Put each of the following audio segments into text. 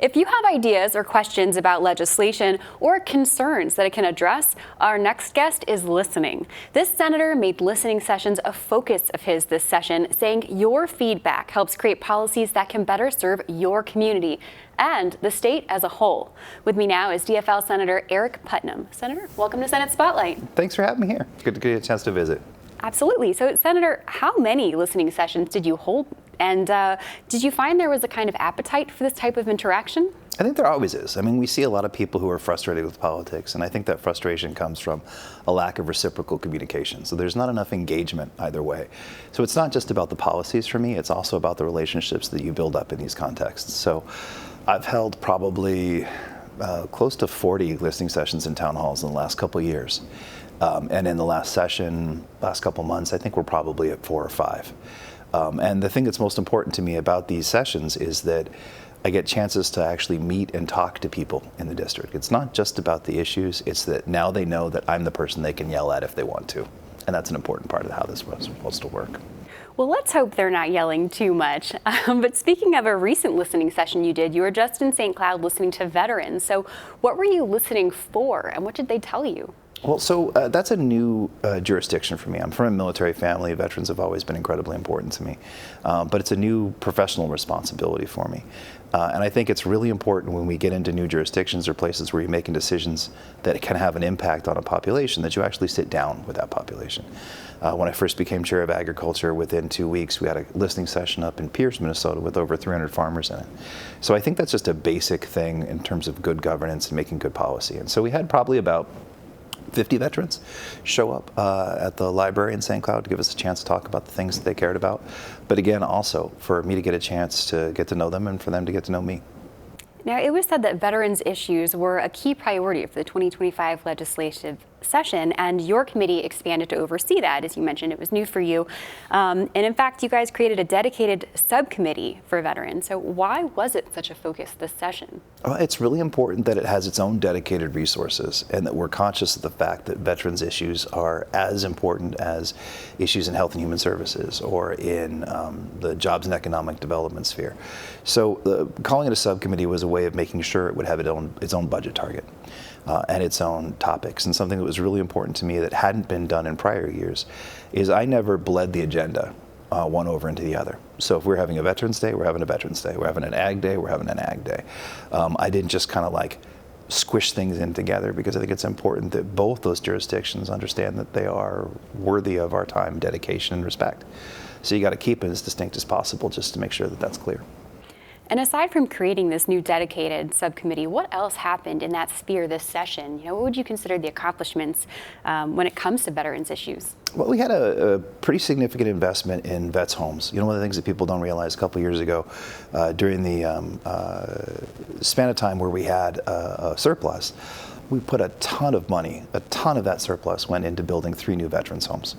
If you have ideas or questions about legislation or concerns that it can address, our next guest is listening. This senator made listening sessions a focus of his this session, saying your feedback helps create policies that can better serve your community and the state as a whole. With me now is DFL Senator Aric Putnam. Senator, welcome to Senate Spotlight. Thanks for having me here. Good to get a chance to visit. Absolutely. So, Senator, how many listening sessions did you hold? And did you find there was a kind of appetite for this type of interaction? I think there always is. I mean, we see a lot of people who are frustrated with politics, and I think that frustration comes from a lack of reciprocal communication. So there's not enough engagement either way. So it's not just about the policies for me, it's also about the relationships that you build up in these contexts. So I've held probably close to 40 listening sessions in town halls in the last couple of years. And in the last session, last couple months, I think we're probably at 4 or 5. And the thing that's most important to me about these sessions is that I get chances to actually meet and talk to people in the district. It's not just about the issues, it's that now they know that I'm the person they can yell at if they want to. And that's an important part of how this was supposed to work. Well, let's hope they're not yelling too much. But speaking of a recent listening session you did, you were just in St. Cloud listening to veterans. So what were you listening for and what did they tell you? Well, so that's a new jurisdiction for me. I'm from a military family. Veterans have always been incredibly important to me. But it's a new professional responsibility for me. And I think it's really important when we get into new jurisdictions or places where you're making decisions that can have an impact on a population that you actually sit down with that population. When I first became chair of agriculture, within 2 weeks, we had a listening session up in Pierce, Minnesota with over 300 farmers in it. So I think that's just a basic thing in terms of good governance and making good policy. And so we had probably about 50 veterans show up at the library in St. Cloud to give us a chance to talk about the things that they cared about. But again, also for me to get a chance to get to know them and for them to get to know me. Now, it was said that veterans' issues were a key priority for the 2025 legislative session, and your committee expanded to oversee that. As you mentioned, it was new for you. And in fact, you guys created a dedicated subcommittee for veterans. So why was it such a focus this session? Well, it's really important that it has its own dedicated resources and that we're conscious of the fact that veterans' issues are as important as issues in health and human services or in the jobs and economic development sphere. So calling it a subcommittee was a way of making sure it would have its own budget target. And its own topics. And something that was really important to me that hadn't been done in prior years is I never bled the agenda one over into the other. So if we're having a Veterans Day, we're having a Veterans Day. We're having an Ag Day, we're having an Ag Day. I didn't just kind of like squish things in together because I think it's important that both those jurisdictions understand that they are worthy of our time, dedication, and respect. So you got to keep it as distinct as possible just to make sure that that's clear. And aside from creating this new dedicated subcommittee, what else happened in that sphere this session? What would you consider the accomplishments when it comes to veterans issues? Well, we had a pretty significant investment in vets' homes. One of the things that people don't realize a couple of years ago, during the span of time where we had a surplus, we put a ton of money, a ton of that surplus went into building 3 new veterans' homes.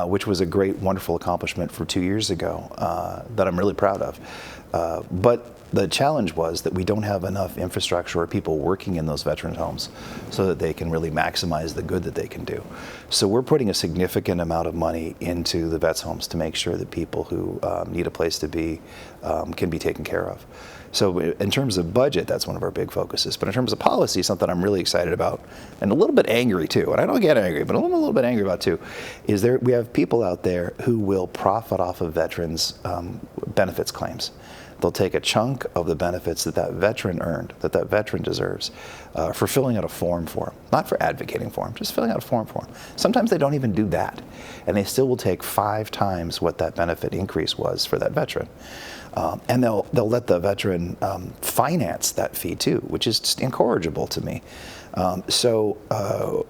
Which was a great, wonderful accomplishment from 2 years ago that I'm really proud of. But the challenge was that we don't have enough infrastructure or people working in those veterans homes so that they can really maximize the good that they can do. So we're putting a significant amount of money into the vets homes to make sure that people who need a place to be can be taken care of. So in terms of budget, that's one of our big focuses. But in terms of policy, something I'm really excited about and a little bit angry too, and I don't get angry, but I'm a little bit angry about too, is we have people out there who will profit off of veterans' benefits claims. They'll take a chunk of the benefits that veteran earned, that veteran deserves, for filling out a form for him. Not for advocating for him, just filling out a form for him. Sometimes they don't even do that, and they still will take 5 times what that benefit increase was for that veteran. And they'll let the veteran finance that fee too, which is just incorrigible to me. So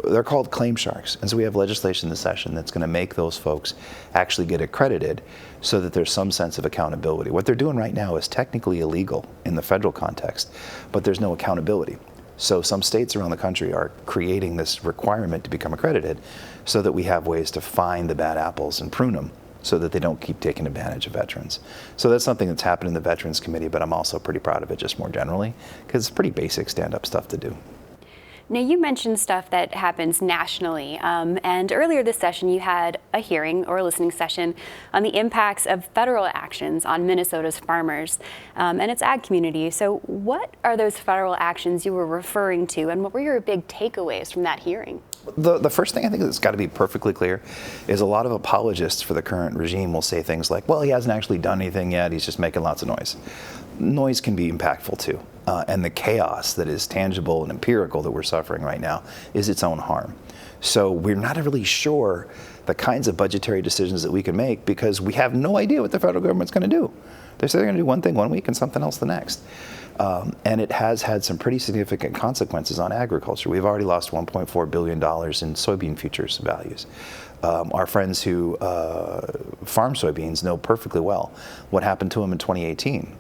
they're called claim sharks. And so we have legislation this session that's going to make those folks actually get accredited so that there's some sense of accountability. What they're doing right now is technically illegal in the federal context, but there's no accountability. So some states around the country are creating this requirement to become accredited so that we have ways to find the bad apples and prune them so that they don't keep taking advantage of veterans. So that's something that's happened in the Veterans Committee, but I'm also pretty proud of it just more generally because it's pretty basic stand-up stuff to do. Now, you mentioned stuff that happens nationally, and earlier this session you had a hearing or a listening session on the impacts of federal actions on Minnesota's farmers and its ag community. So what are those federal actions you were referring to, and what were your big takeaways from that hearing? The first thing I think that's got to be perfectly clear is a lot of apologists for the current regime will say things like, well, he hasn't actually done anything yet, he's just making lots of noise. Noise can be impactful too, and the chaos that is tangible and empirical that we're suffering right now is its own harm. So we're not really sure the kinds of budgetary decisions that we can make because we have no idea what the federal government's going to do. They say they're going to do one thing one week and something else the next. And it has had some pretty significant consequences on agriculture. We've already lost $1.4 billion in soybean futures values. Our friends who farm soybeans know perfectly well what happened to them in 2018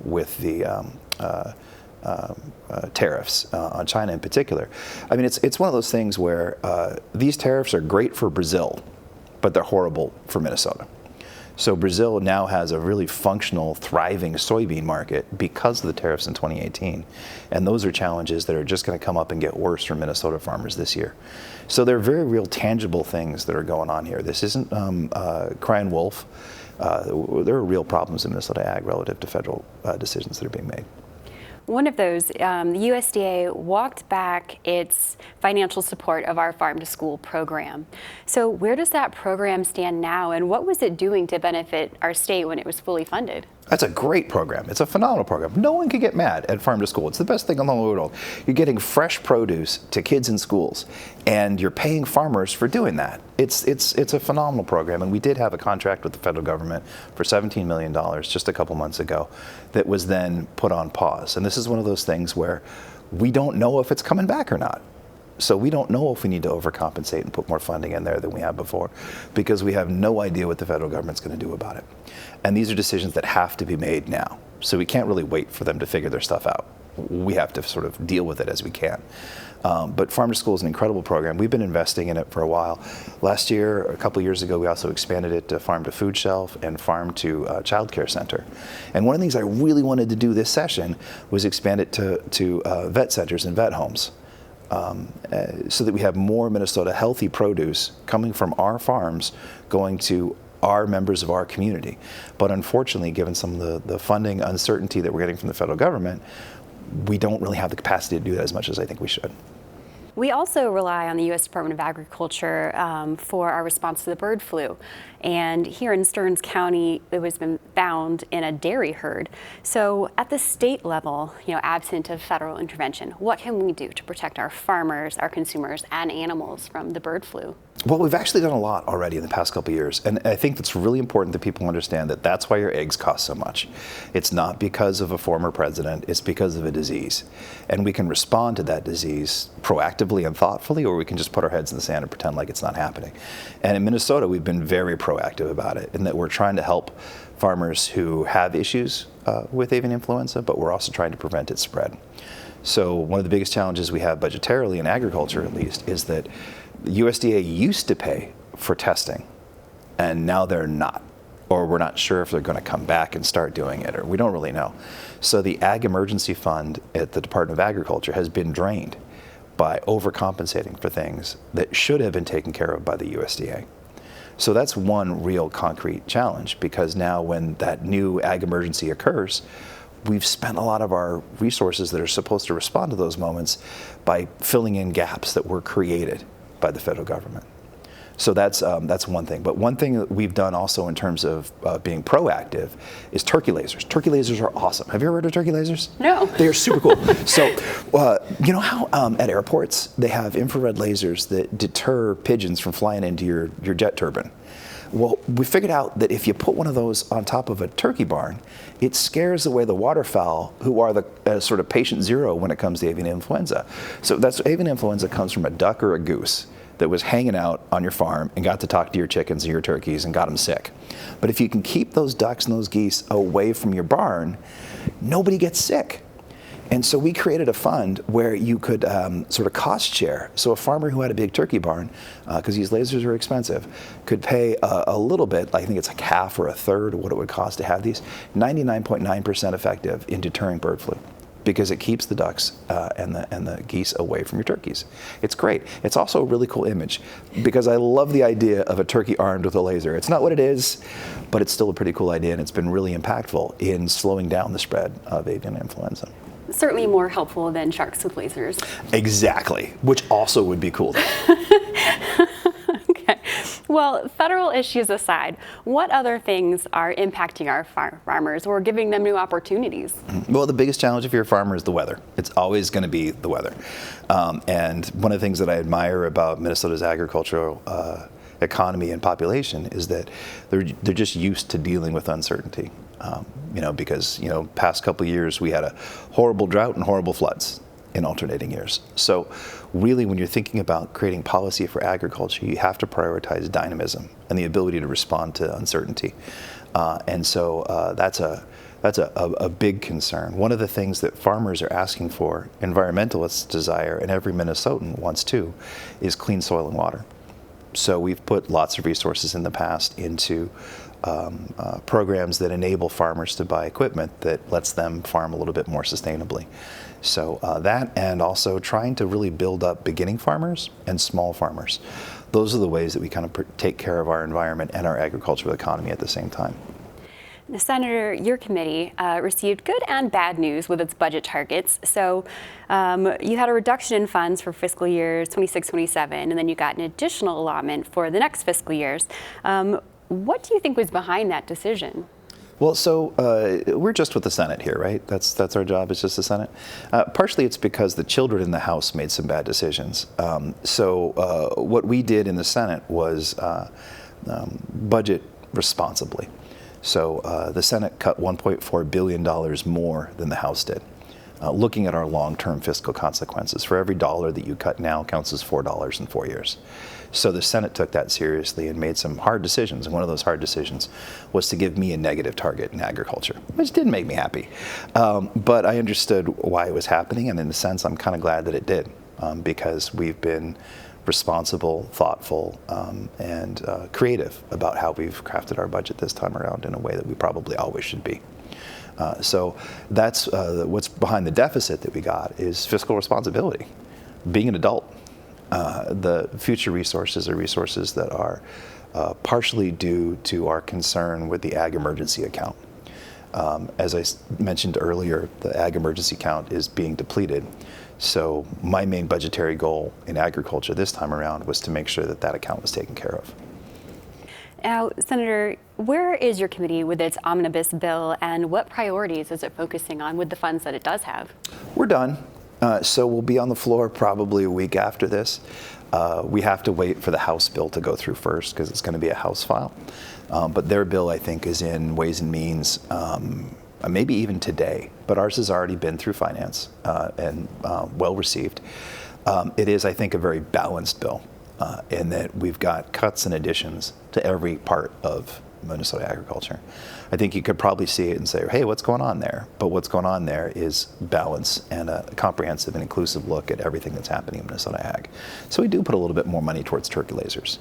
with the tariffs on China in particular. I mean, it's one of those things where these tariffs are great for Brazil, but they're horrible for Minnesota. So Brazil now has a really functional, thriving soybean market because of the tariffs in 2018. And those are challenges that are just going to come up and get worse for Minnesota farmers this year. So there are very real tangible things that are going on here. This isn't crying wolf. There are real problems in Minnesota ag relative to federal decisions that are being made. One of those, the USDA walked back its financial support of our farm to school program. So where does that program stand now, and what was it doing to benefit our state when it was fully funded? That's a great program. It's a phenomenal program. No one can get mad at Farm to School. It's the best thing in the whole world. You're getting fresh produce to kids in schools, and you're paying farmers for doing that. It's a phenomenal program, and we did have a contract with the federal government for $17 million just a couple months ago that was then put on pause. And this is one of those things where we don't know if it's coming back or not. So we don't know if we need to overcompensate and put more funding in there than we have before because we have no idea what the federal government's going to do about it. And these are decisions that have to be made now. So we can't really wait for them to figure their stuff out. We have to sort of deal with it as we can. But Farm to School is an incredible program. We've been investing in it for a while. Last year, a couple years ago, we also expanded it to Farm to Food Shelf and Farm to Child Care Center. And one of the things I really wanted to do this session was expand it to vet centers and vet homes. So that we have more Minnesota healthy produce coming from our farms going to our members of our community. But unfortunately, given some of the funding uncertainty that we're getting from the federal government, we don't really have the capacity to do that as much as I think we should. We also rely on the U.S. Department of Agriculture for our response to the bird flu. And here in Stearns County, it was been found in a dairy herd. So at the state level, absent of federal intervention, what can we do to protect our farmers, our consumers, and animals from the bird flu? Well, we've actually done a lot already in the past couple of years, and I think it's really important that people understand that that's why your eggs cost so much. It's not because of a former president, it's because of a disease. And we can respond to that disease proactively and thoughtfully, or we can just put our heads in the sand and pretend like it's not happening. And in Minnesota, we've been very proactive about it, in that we're trying to help farmers who have issues with avian influenza, but we're also trying to prevent its spread. So one of the biggest challenges we have budgetarily in agriculture, at least, is that the USDA used to pay for testing, and now they're not. Or we're not sure if they're going to come back and start doing it, or we don't really know. So the Ag Emergency Fund at the Department of Agriculture has been drained by overcompensating for things that should have been taken care of by the USDA. So that's one real concrete challenge, because now when that new ag emergency occurs, we've spent a lot of our resources that are supposed to respond to those moments by filling in gaps that were created by the federal government. So that's one thing. But one thing that we've done also in terms of being proactive is turkey lasers. Turkey lasers are awesome. Have you ever heard of turkey lasers? No. They are super cool. So you know how at airports they have infrared lasers that deter pigeons from flying into your jet turbine? Well, we figured out that if you put one of those on top of a turkey barn, it scares away the waterfowl, who are the sort of patient zero when it comes to avian influenza. So avian influenza comes from a duck or a goose that was hanging out on your farm and got to talk to your chickens and your turkeys and got them sick. But if you can keep those ducks and those geese away from your barn, nobody gets sick. And so we created a fund where you could sort of cost share. So a farmer who had a big turkey barn, because these lasers are expensive, could pay a little bit, I think it's like half or a third of what it would cost to have these, 99.9% effective in deterring bird flu. because it keeps the ducks and the geese away from your turkeys. It's great. It's also a really cool image because I love the idea of a turkey armed with a laser. It's not what it is, but it's still a pretty cool idea, and it's been really impactful in slowing down the spread of avian influenza. Certainly more helpful than sharks with lasers. Exactly, which also would be cool. Okay. Well, federal issues aside, what other things are impacting our farmers or giving them new opportunities? Well, the biggest challenge if you're a farmer is the weather. It's always going to be the weather. And one of the things that I admire about Minnesota's agricultural economy and population is that they're just used to dealing with uncertainty. Because past couple of years we had a horrible drought and horrible floods in alternating years. So really, when you're thinking about creating policy for agriculture, you have to prioritize dynamism and the ability to respond to uncertainty. So that's a big concern. One of the things that farmers are asking for, environmentalists desire, and every Minnesotan wants too, is clean soil and water. So we've put lots of resources in the past into programs that enable farmers to buy equipment that lets them farm a little bit more sustainably. So that, and also trying to really build up beginning farmers and small farmers. Those are the ways that we kind of take care of our environment and our agricultural economy at the same time. Now, Senator, your committee received good and bad news with its budget targets. So you had a reduction in funds for fiscal years 26-27, and then you got an additional allotment for the next fiscal years. What do you think was behind that decision? Well, so we're just with the Senate here, right? That's our job, it's just the Senate. Partially it's because the children in the House made some bad decisions. So what we did in the Senate was budget responsibly. So the Senate cut $1.4 billion more than the House did. Looking at our long-term fiscal consequences, for every dollar that you cut now counts as $4 in 4 years. So the Senate took that seriously and made some hard decisions. And one of those hard decisions was to give me a negative target in agriculture, which didn't make me happy. But I understood why it was happening, and in a sense, I'm kind of glad that it did, because we've been responsible, thoughtful, and creative about how we've crafted our budget this time around in a way that we probably always should be. So that's what's behind the deficit that we got is fiscal responsibility, being an adult. The future resources are resources that are partially due to our concern with the ag emergency account. As I mentioned earlier, the ag emergency account is being depleted. So my main budgetary goal in agriculture this time around was to make sure that that account was taken care of. Now, Senator, where is your committee with its omnibus bill, and what priorities is it focusing on with the funds that it does have? We're done. So we'll be on the floor probably a week after this. We have to wait for the House bill to go through first because it's going to be a House file. But their bill, I think, is in Ways and Means, maybe even today. But ours has already been through Finance and well received. It is, I think, a very balanced bill in that we've got cuts and additions to every part of Minnesota agriculture. I think you could probably see it and say, hey, what's going on there? But what's going on there is balance and a comprehensive and inclusive look at everything that's happening in Minnesota ag. So we do put a little bit more money towards turkey lasers.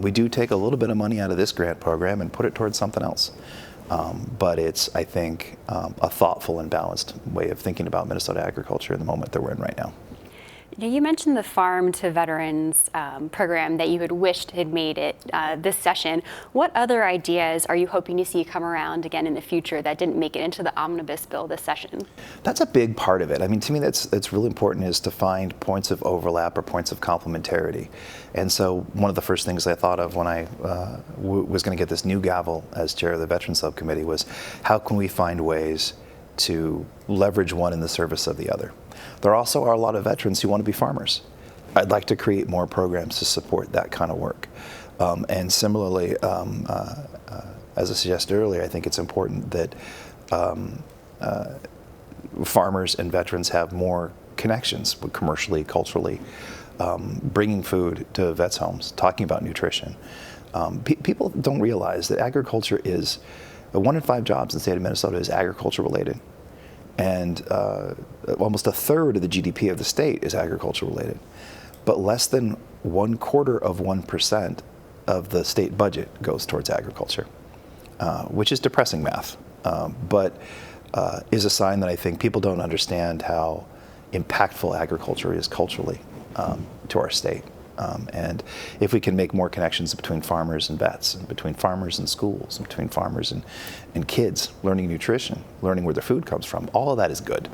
We do take a little bit of money out of this grant program and put it towards something else. But it's, I think, a thoughtful and balanced way of thinking about Minnesota agriculture in the moment that we're in right now. You mentioned the Farm to Veterans program that you had wished had made it this session. What other ideas are you hoping to see come around again in the future that didn't make it into the omnibus bill this session? That's a big part of it. I mean, to me, that's really important is to find points of overlap or points of complementarity. And so one of the first things I thought of when I was going to get this new gavel as chair of the Veterans Subcommittee was how can we find ways to leverage one in the service of the other. There also are a lot of veterans who want to be farmers. I'd like to create more programs to support that kind of work. And similarly, as I suggested earlier, I think it's important that farmers and veterans have more connections with commercially, culturally, bringing food to vets' homes, talking about nutrition. People don't realize that agriculture is, 1 in 5 jobs in the state of Minnesota is agriculture related. And almost 1/3 of the GDP of the state is agriculture related. But less than 0.25% of the state budget goes towards agriculture, which is depressing math. But is a sign that I think people don't understand how impactful agriculture is culturally to our state. And if we can make more connections between farmers and vets, and between farmers and schools, and between farmers and kids, learning nutrition, learning where their food comes from, all of that is good.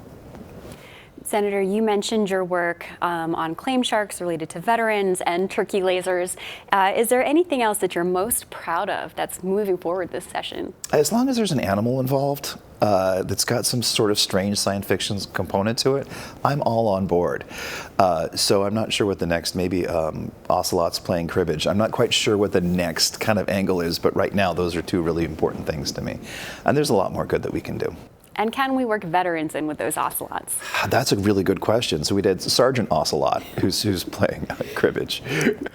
Senator, you mentioned your work on claim sharks related to veterans and turkey lasers. Is there anything else that you're most proud of that's moving forward this session? As long as there's an animal involved that's got some sort of strange science fiction component to it, I'm all on board. So I'm not sure what the next, maybe ocelots playing cribbage. I'm not quite sure what the next kind of angle is, but right now those are two really important things to me. And there's a lot more good that we can do. And can we work veterans in with those ocelots? That's a really good question. So we did Sergeant Ocelot, who's playing cribbage.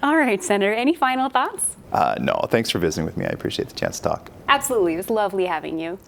All right, Senator, any final thoughts? No, thanks for visiting with me. I appreciate the chance to talk. Absolutely, it was lovely having you.